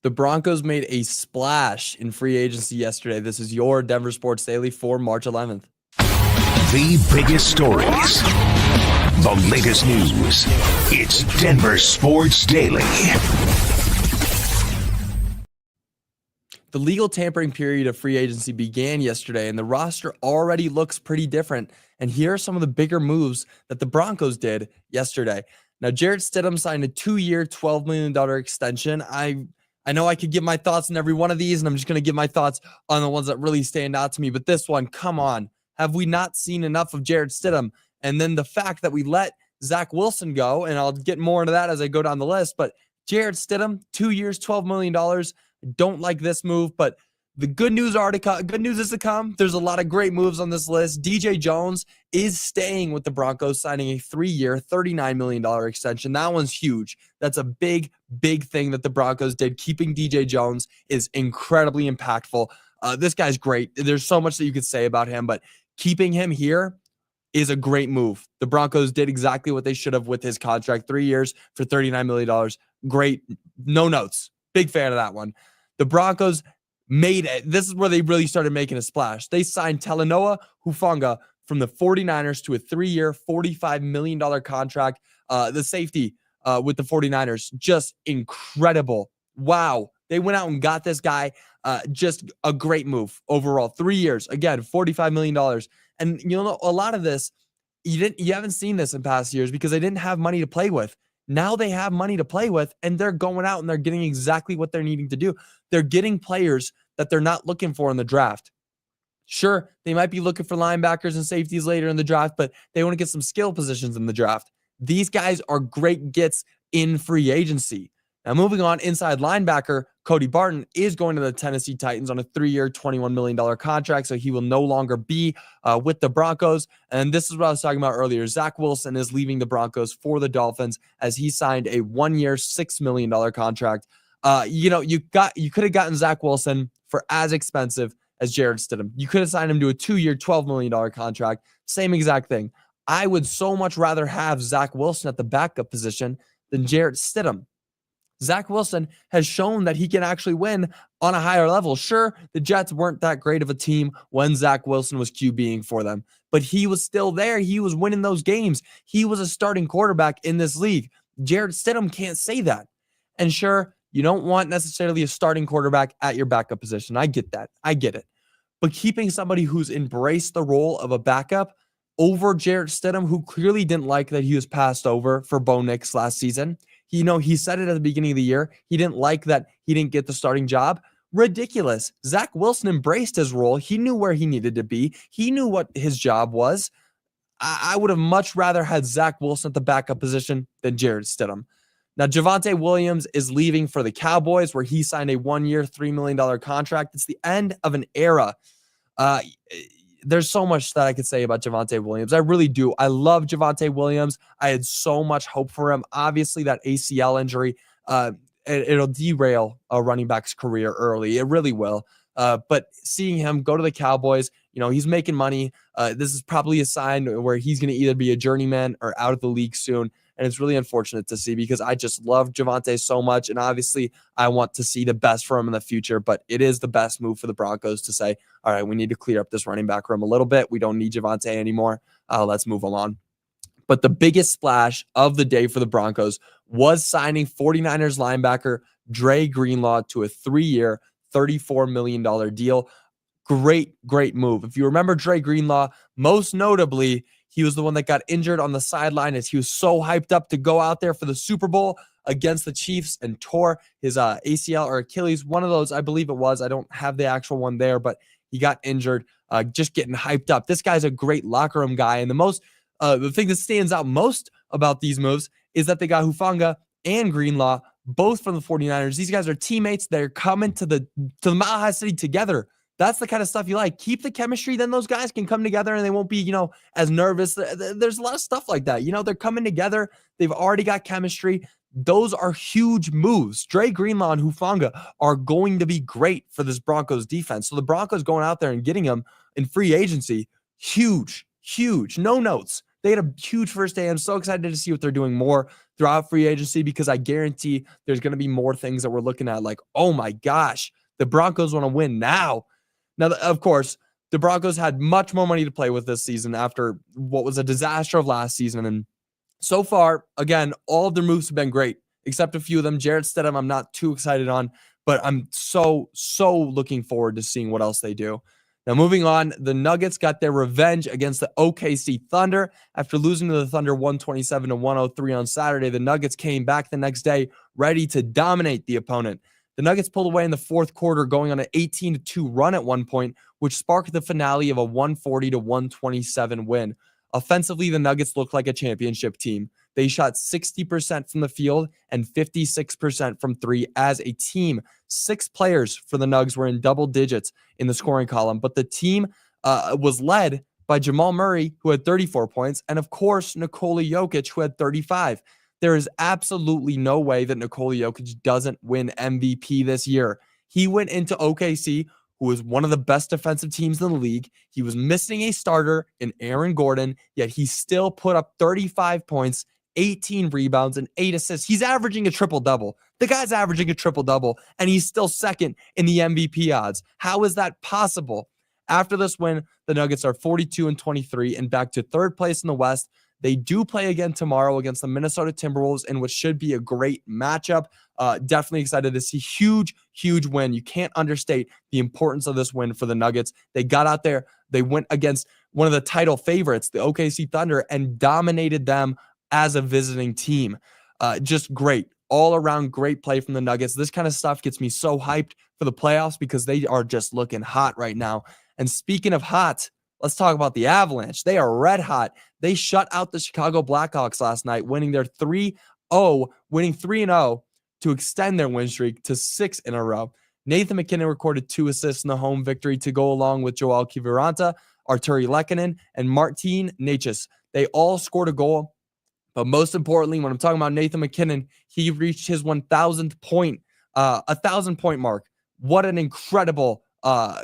The Broncos made a splash in free agency yesterday. This is your Denver Sports Daily for March 11th. The biggest stories, the latest news. It's Denver Sports Daily. The legal tampering period of free agency began yesterday, and the roster already looks pretty different. And here are some of the bigger moves that the Broncos did yesterday. Now, Jarrett Stidham signed a 2-year, $12 million extension. I know I could give my thoughts on every one of these, and I'm just going to give my thoughts on the ones that really stand out to me. But this one, come on. Have we not seen enough of Jarrett Stidham? And then the fact that we let Zach Wilson go, and I'll get more into that as I go down the list. But Jarrett Stidham, 2 years, $12 million. Don't like this move, but the good news is to come. There's a lot of great moves on this list. DJ Jones is staying with the Broncos, signing a 3-year, $39 million extension. That one's huge. That's a big thing that the Broncos did. Keeping DJ Jones is incredibly impactful. This guy's great. There's so much that you could say about him, but keeping him here is a great move. The Broncos did exactly what they should have with his contract. 3 years for $39 million. Great. No notes. Big fan of that one. The Broncos made it. This is where they really started making a splash. They signed Talanoa Hufanga from the 49ers to a 3-year, $45 million contract. The safety with the 49ers, just incredible. Wow. They went out and got this guy. Just a great move overall. 3 years, again, $45 million. And you know, a lot of this, you haven't seen this in past years because they didn't have money to play with. Now they have money to play with, and they're going out and they're getting exactly what they're needing to do. They're getting players that they're not looking for in the draft. Sure, they might be looking for linebackers and safeties later in the draft, but they want to get some skill positions in the draft. These guys are great gets in free agency. Now, moving on, inside linebacker Cody Barton is going to the Tennessee Titans on a 3-year, $21 million contract, so he will no longer be with the Broncos. And this is what I was talking about earlier. Zach Wilson is leaving the Broncos for the Dolphins as he signed a 1-year, $6 million contract. You could have gotten Zach Wilson for as expensive as Jarrett Stidham. You could have signed him to a 2-year, $12 million contract. Same exact thing. I would so much rather have Zach Wilson at the backup position than Jarrett Stidham. Zach Wilson has shown that he can actually win on a higher level. Sure, the Jets weren't that great of a team when Zach Wilson was QBing for them, but he was still there. He was winning those games. He was a starting quarterback in this league. Jarrett Stidham can't say that. And sure, you don't want necessarily a starting quarterback at your backup position. I get that. I get it. But keeping somebody who's embraced the role of a backup over Jarrett Stidham, who clearly didn't like that he was passed over for Bo Nix last season. He said it at the beginning of the year. He didn't like that he didn't get the starting job. Ridiculous. Zach Wilson embraced his role. He knew where he needed to be. He knew what his job was. I would have much rather had Zach Wilson at the backup position than Jarrett Stidham. Now, Javonte Williams is leaving for the Cowboys, where he signed a 1-year, $3 million contract. It's the end of an era. There's so much that I could say about Javonte Williams. I really do. I love Javonte Williams. I had so much hope for him. Obviously, that ACL injury, it'll derail a running back's career early. It really will. But seeing him go to the Cowboys, he's making money. This is probably a sign where he's going to either be a journeyman or out of the league soon. And it's really unfortunate to see because I just love Javonte so much. And obviously, I want to see the best for him in the future. But it is the best move for the Broncos to say, all right, we need to clear up this running back room a little bit. We don't need Javonte anymore. Let's move along. But the biggest splash of the day for the Broncos was signing 49ers linebacker Dre Greenlaw to a 3-year, $34 million deal. Great move. If you remember Dre Greenlaw, most notably, he was the one that got injured on the sideline as he was so hyped up to go out there for the Super Bowl against the Chiefs and tore his ACL or Achilles. One of those, I believe it was. I don't have the actual one there, but he got injured, just getting hyped up. This guy's a great locker room guy. And the thing that stands out most about these moves is that they got Hufanga and Greenlaw, both from the 49ers. These guys are teammates. They're coming to the Mile High City together. That's the kind of stuff you like. Keep the chemistry, then those guys can come together and they won't be, as nervous. There's a lot of stuff like that. They're coming together. They've already got chemistry. Those are huge moves. Dre Greenlaw and Hufanga are going to be great for this Broncos defense. So the Broncos going out there and getting them in free agency, huge. No notes. They had a huge first day. I'm so excited to see what they're doing more throughout free agency, because I guarantee there's going to be more things that we're looking at like, oh my gosh, the Broncos want to win now. Now, of course, the Broncos had much more money to play with this season after what was a disaster of last season. And so far, again, all of their moves have been great, except a few of them. Jarrett Stidham, I'm not too excited on, but I'm so looking forward to seeing what else they do. Now, moving on, the Nuggets got their revenge against the OKC Thunder. After losing to the Thunder 127-103 on Saturday, the Nuggets came back the next day ready to dominate the opponent. The Nuggets pulled away in the fourth quarter, going on an 18-2 run at one point, which sparked the finale of a 140-127 win. Offensively, the Nuggets looked like a championship team. They shot 60% from the field and 56% from three as a team. 6 players for the Nugs were in double digits in the scoring column, but the team was led by Jamal Murray, who had 34 points, and of course, Nikola Jokic, who had 35. There is absolutely no way that Nikola Jokic doesn't win MVP this year. He went into OKC, who was one of the best defensive teams in the league. He was missing a starter in Aaron Gordon, yet he still put up 35 points, 18 rebounds, and 8 assists. He's averaging a triple-double. The guy's averaging a triple-double, and he's still second in the MVP odds. How is that possible? After this win, the Nuggets are 42-23 and back to third place in the West. They do play again tomorrow against the Minnesota Timberwolves in what should be a great matchup. Definitely excited to see huge win. You can't understate the importance of this win for the Nuggets. They got out there. They went against one of the title favorites, the OKC Thunder, and dominated them as a visiting team. Just great. All around great play from the Nuggets. This kind of stuff gets me so hyped for the playoffs because they are just looking hot right now. And speaking of hot, let's talk about the Avalanche. They are red hot. They shut out the Chicago Blackhawks last night, winning 3-0 to extend their win streak to 6 in a row. Nathan MacKinnon recorded 2 assists in the home victory to go along with Joel Kiviranta, Arturi Lehkonen, and Martin Necas. They all scored a goal. But most importantly, when I'm talking about Nathan MacKinnon, he reached his 1,000th point, 1,000-point mark. What an incredible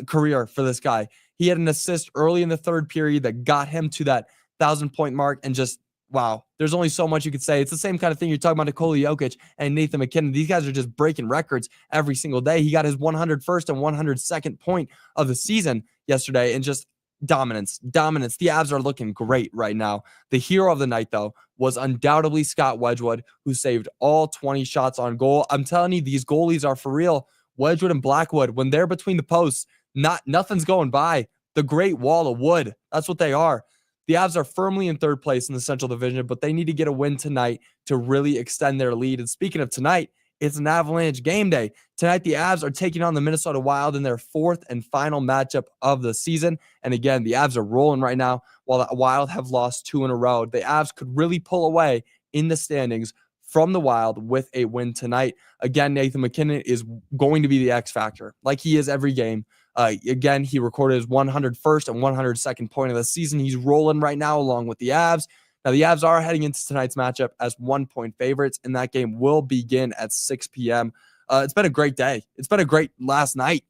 career for this guy. He had an assist early in the third period that got him to that 1,000-point mark, and just, wow, there's only so much you could say. It's the same kind of thing you're talking about Nikola Jokic and Nathan MacKinnon. These guys are just breaking records every single day. He got his 101st and 102nd point of the season yesterday, and just dominance. The Avs are looking great right now. The hero of the night, though, was undoubtedly Scott Wedgwood, who saved all 20 shots on goal. I'm telling you, these goalies are for real. Wedgwood and Blackwood, when they're between the posts, nothing's going by. The great wall of wood. That's what they are. The Avs are firmly in third place in the Central Division, but they need to get a win tonight to really extend their lead. And speaking of tonight, it's an Avalanche game day. Tonight, the Avs are taking on the Minnesota Wild in their 4th and final matchup of the season. And again, the Avs are rolling right now, while the Wild have lost 2 in a row. The Avs could really pull away in the standings from the Wild with a win tonight. Again, Nathan MacKinnon is going to be the X factor, like he is every game. Again, he recorded his 101st and 102nd point of the season. He's rolling right now along with the Avs. Now, the Avs are heading into tonight's matchup as 1-point favorites, and that game will begin at 6 p.m. It's been a great day. It's been a great last night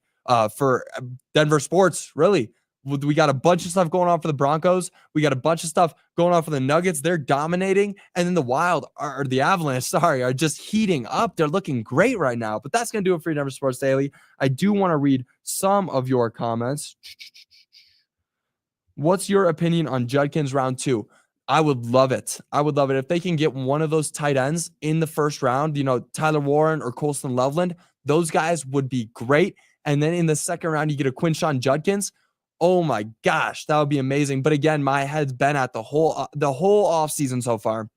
for Denver sports, really. We got a bunch of stuff going on for the Broncos. We got a bunch of stuff going on for the Nuggets. They're dominating. And then the Avalanche, are just heating up. They're looking great right now. But that's going to do it for your Denver Sports Daily. I do want to read some of your comments. What's your opinion on Judkins round 2? I would love it. If they can get one of those tight ends in the first round, Tyler Warren or Colston Loveland, those guys would be great. And then in the second round, you get a Quinshon Judkins. Oh my gosh, that would be amazing. But again, my head's been at the whole offseason so far.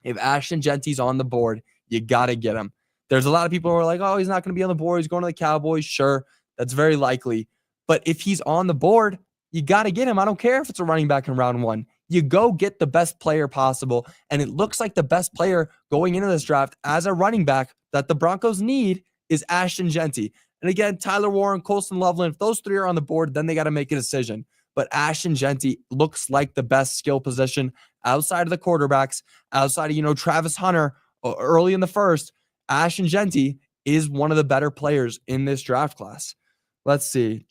If Ashton Genty's on the board, you got to get him. There's a lot of people who are like, oh, he's not going to be on the board. He's going to the Cowboys. Sure, that's very likely. But if he's on the board, you got to get him. I don't care if it's a running back in round 1. You go get the best player possible. And it looks like the best player going into this draft as a running back that the Broncos need is Ashton Genty. And again, Tyler Warren, Colston Loveland, if those 3 are on the board, then they got to make a decision. But Ashton Genty looks like the best skill position outside of the quarterbacks, outside of, Travis Hunter early in the first. Ashton Genty is one of the better players in this draft class. Let's see.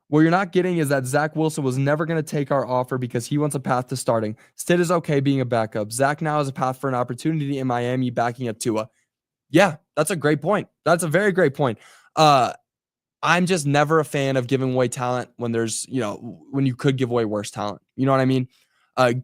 What you're not getting is that Zach Wilson was never going to take our offer because he wants a path to starting. Stitt is okay being a backup. Zach now has a path for an opportunity in Miami backing up Tua. Yeah, that's a great point. That's a very great point. I'm just never a fan of giving away talent when there's, when you could give away worse talent. You know what I mean?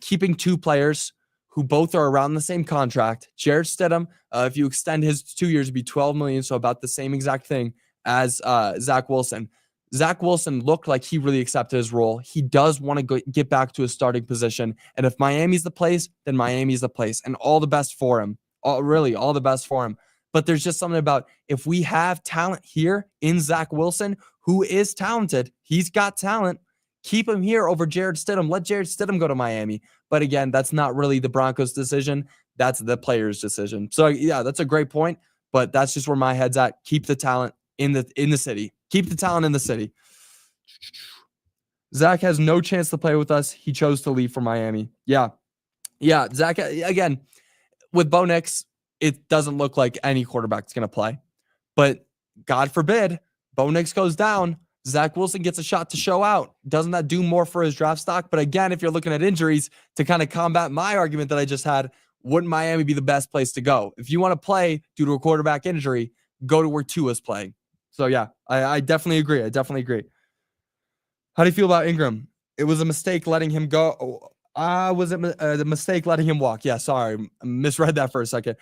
Keeping two players who both are around the same contract. Jarrett Stidham, if you extend his 2 years, it'd be $12 million, so about the same exact thing as Zach Wilson. Zach Wilson looked like he really accepted his role. He does want to get back to a starting position. And if Miami's the place, then Miami's the place. And all the best for him. Really, all the best for him. But there's just something about if we have talent here in Zach Wilson, who is talented, he's got talent, keep him here over Jarrett Stidham. Let Jarrett Stidham go to Miami. But again, that's not really the Broncos' decision. That's the players' decision. So yeah, that's a great point. But that's just where my head's at. Keep the talent in the city. Keep the talent in the city. Zach has no chance to play with us. He chose to leave for Miami. Yeah. Zach, again, with Bo Nix, it doesn't look like any quarterback's going to play. But God forbid, Bo Nix goes down, Zach Wilson gets a shot to show out. Doesn't that do more for his draft stock? But again, if you're looking at injuries, to kind of combat my argument that I just had, wouldn't Miami be the best place to go? If you want to play due to a quarterback injury, go to where Tua's playing. So yeah, I definitely agree. How do you feel about Ingram? It was a mistake letting him go. Was it the mistake letting him walk? Yeah, sorry. I misread that for a second.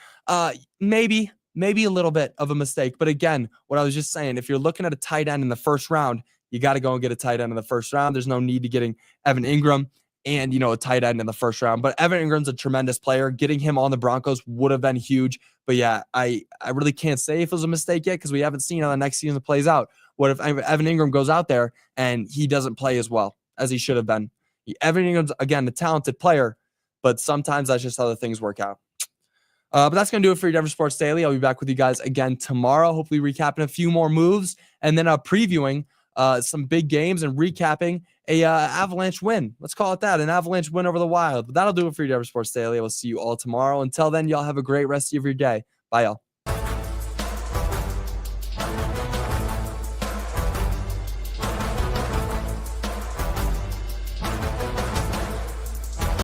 Maybe a little bit of a mistake. But again, what I was just saying, if you're looking at a tight end in the first round, you got to go and get a tight end in the first round. There's no need to getting Evan Ingram and, a tight end in the first round. But Evan Ingram's a tremendous player. Getting him on the Broncos would have been huge. But yeah, I really can't say if it was a mistake yet because we haven't seen how the next season plays out. What if Evan Ingram goes out there and he doesn't play as well as he should have been? Evan Ingram's, again, a talented player, but sometimes that's just how the things work out. But that's going to do it for your Denver Sports Daily. I'll be back with you guys again tomorrow, hopefully recapping a few more moves and then previewing some big games and recapping a Avalanche win. Let's call it that, an Avalanche win over the Wild. But that'll do it for your Denver Sports Daily. I will see you all tomorrow. Until then, y'all have a great rest of your day. Bye, y'all.